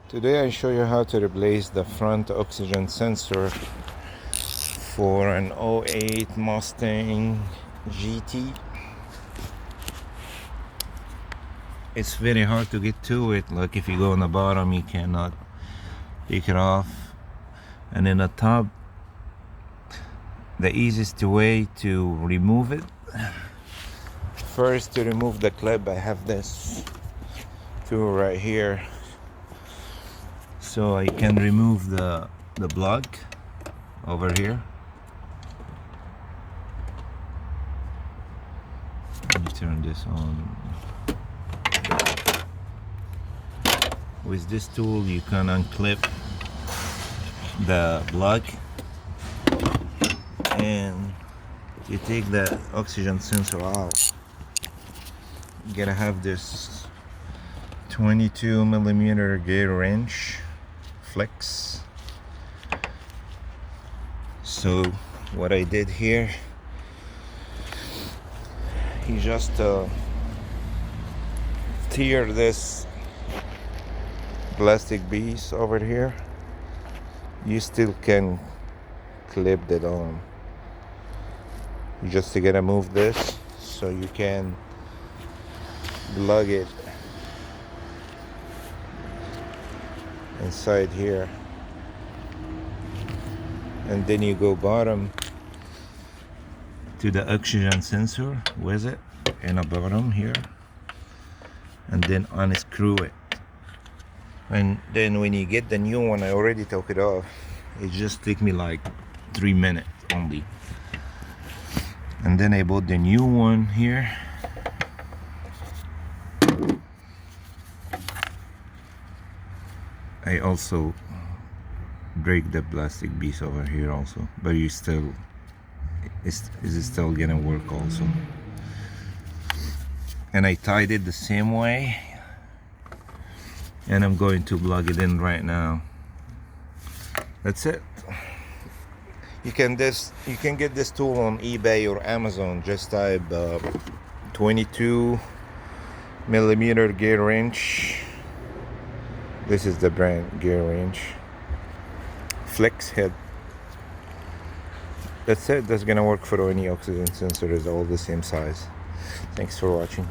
Today I show you how to replace the front oxygen sensor for an '08 Mustang GT. It's very hard to get to it. Like if you go on the bottom, you cannot take it off, and in the top, the easiest way to remove it, first to remove the clip, I have this tool right here, so I can remove the plug over here. Let me turn this on. With this tool you can unclip the plug and you take the oxygen sensor out. You gotta have this 22mm gear wrench flex. So what I did here, you just tear this plastic piece over here. You still can clip it on. You just gotta move this so you can plug it inside here, and then you go bottom to the oxygen sensor with it in the bottom here, and then unscrew it. And then when you get the new one, I already took it off. It just took me like 3 minutes only. And then I bought the new one here. I also break the plastic piece over here also, but you still, it's still gonna work also. And I tied it the same way, and I'm going to plug it in right now. That's it. You can get this tool on eBay or Amazon. Just type 22mm gear wrench. This is the brand, gear wrench, flex head. That's it. That's gonna work for any oxygen sensor. Is all the same size. Thanks for watching.